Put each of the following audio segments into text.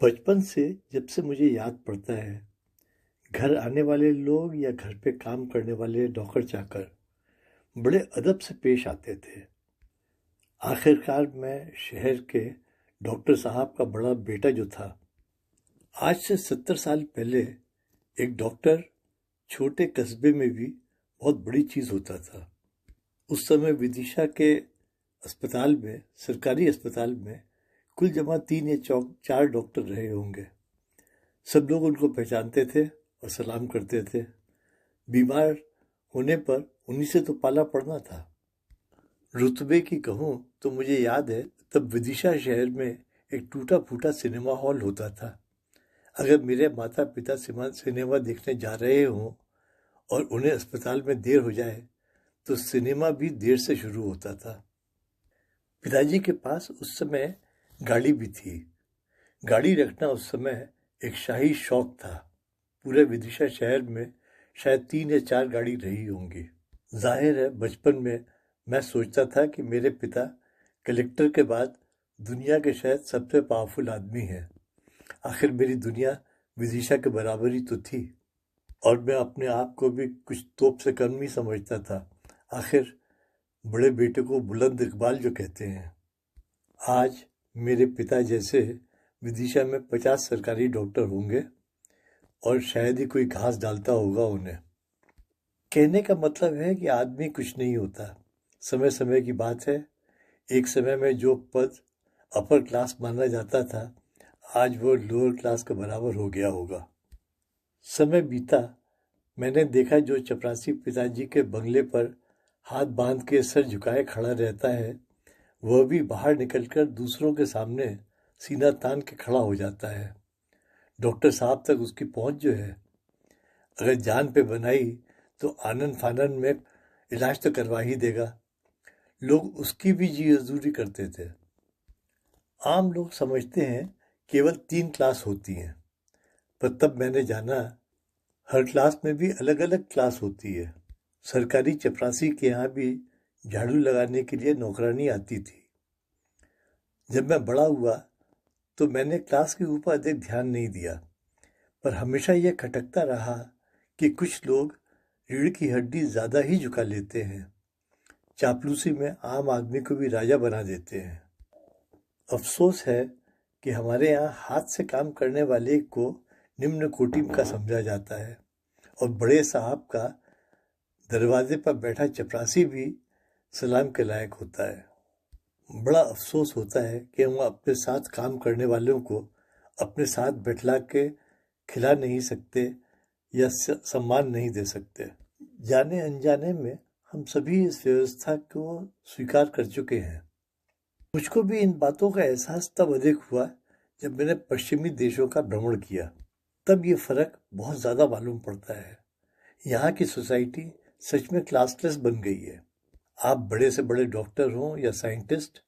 बचपन से जब से मुझे याद पड़ता है, घर आने वाले लोग या घर पे काम करने वाले नौकर चाकर बड़े अदब से पेश आते थे। आखिरकार मैं शहर के डॉक्टर साहब का बड़ा बेटा जो था। आज से 70 साल पहले एक डॉक्टर छोटे कस्बे में भी बहुत बड़ी चीज होता था। उस समय विदिशा के अस्पताल में, सरकारी अस्पताल में, कुल जमा 3 या 4 डॉक्टर रहे होंगे। सब लोग उनको पहचानते थे और सलाम करते थे। बीमार होने पर उन्हीं से तो पाला पड़ना था। रुतबे की कहूँ तो मुझे याद है, तब विदिशा शहर में एक टूटा फूटा सिनेमा हॉल होता था। अगर मेरे माता पिता सिनेमा देखने जा रहे हों और उन्हें अस्पताल में देर हो जाए तो सिनेमा भी देर से शुरू होता था। पिताजी के पास उस समय गाड़ी भी थी। गाड़ी रखना उस समय एक शाही शौक था। पूरे विदिशा शहर में शायद 3 या 4 गाड़ी रही होंगी। जाहिर है, बचपन में मैं सोचता था कि मेरे पिता कलेक्टर के बाद दुनिया के शायद सबसे पावरफुल आदमी हैं। आखिर मेरी दुनिया विदिशा के बराबर ही तो थी और मैं अपने आप को भी कुछ तोप से कम ही समझता था। आखिर बड़े बेटे को बुलंद इकबाल जो कहते हैं। आज मेरे पिता जैसे विदिशा में 50 सरकारी डॉक्टर होंगे और शायद ही कोई घास डालता होगा उन्हें। कहने का मतलब है कि आदमी कुछ नहीं होता, समय समय की बात है। एक समय में जो पद अपर क्लास माना जाता था, आज वो लोअर क्लास के बराबर हो गया होगा। समय बीता, मैंने देखा जो चपरासी पिताजी के बंगले पर हाथ बांध के सर झुकाए खड़ा रहता है, वह भी बाहर निकलकर दूसरों के सामने सीना तान के खड़ा हो जाता है। डॉक्टर साहब तक उसकी पहुंच जो है, अगर जान पे बनाई तो आनन फानन में इलाज तो करवा ही देगा। लोग उसकी भी जी हजूरी करते थे। आम लोग समझते हैं केवल 3 क्लास होती हैं, पर तब मैंने जाना हर क्लास में भी अलग अलग क्लास होती है। सरकारी चपरासी के यहाँ भी झाड़ू लगाने के लिए नौकरानी आती थी। जब मैं बड़ा हुआ तो मैंने क्लास के ऊपर अधिक ध्यान नहीं दिया, पर हमेशा यह खटकता रहा कि कुछ लोग रीढ़ की हड्डी ज्यादा ही झुका लेते हैं। चापलूसी में आम आदमी को भी राजा बना देते हैं। अफसोस है कि हमारे यहाँ हाथ से काम करने वाले को निम्न कोटि का समझा जाता है और बड़े साहब का दरवाजे पर बैठा चपरासी भी सलाम के लायक होता है। बड़ा अफसोस होता है कि हम अपने साथ काम करने वालों को अपने साथ बैठला के खिला नहीं सकते या सम्मान नहीं दे सकते। जाने अनजाने में हम सभी इस व्यवस्था को स्वीकार कर चुके हैं। मुझको भी इन बातों का एहसास तब अधिक हुआ जब मैंने पश्चिमी देशों का भ्रमण किया। तब ये फर्क बहुत ज्यादा मालूम पड़ता है। यहाँ की सोसाइटी सच में क्लासलेस बन गई है। आप बड़े से बड़े डॉक्टर हों या साइंटिस्ट,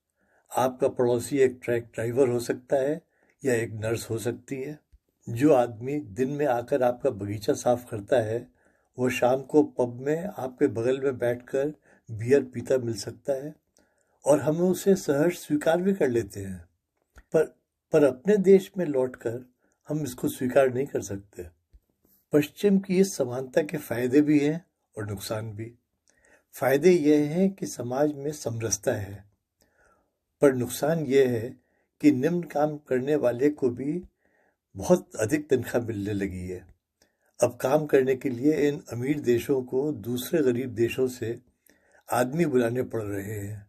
आपका पड़ोसी एक ट्रक ड्राइवर हो सकता है या एक नर्स हो सकती है। जो आदमी दिन में आकर आपका बगीचा साफ करता है, वो शाम को पब में आपके बगल में बैठकर बियर पीता मिल सकता है और हम उसे सहर्ष स्वीकार भी कर लेते हैं। पर अपने देश में लौटकर हम इसको स्वीकार नहीं कर सकते। पश्चिम की इस समानता के फायदे भी हैं और नुकसान भी। फायदे यह हैं कि समाज में समरसता है, पर नुकसान यह है कि निम्न काम करने वाले को भी बहुत अधिक तनख्वाह मिलने लगी है। अब काम करने के लिए इन अमीर देशों को दूसरे गरीब देशों से आदमी बुलाने पड़ रहे हैं,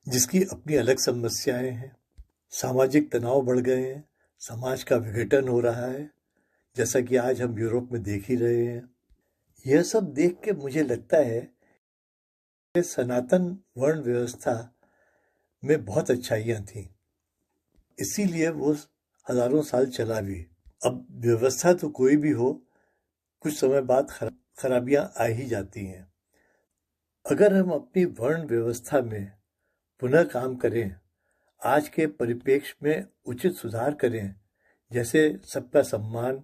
जिसकी अपनी अलग समस्याएं हैं। सामाजिक तनाव बढ़ गए हैं, समाज का विघटन हो रहा है, जैसा कि आज हम यूरोप में देख ही रहे हैं। यह सब देख के मुझे लगता है कि सनातन वर्ण व्यवस्था में बहुत अच्छाइयाँ थीं, इसीलिए वो हजारों साल चला भी। अब व्यवस्था तो कोई भी हो, कुछ समय बाद खराबियां आ ही जाती हैं। अगर हम अपनी वर्ण व्यवस्था में पुनः काम करें, आज के परिप्रेक्ष्य में उचित सुधार करें, जैसे सबका सम्मान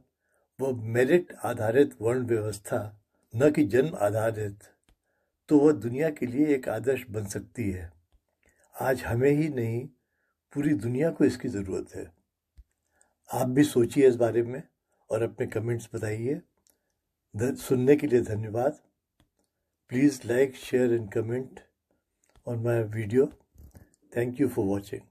व मेरिट आधारित वर्ण व्यवस्था, न कि जन्म आधारित, तो वह दुनिया के लिए एक आदर्श बन सकती है। आज हमें ही नहीं, पूरी दुनिया को इसकी जरूरत है। आप भी सोचिए इस बारे में और अपने कमेंट्स बताइए। सुनने के लिए धन्यवाद। Please like, share and comment on my video. Thank you for watching.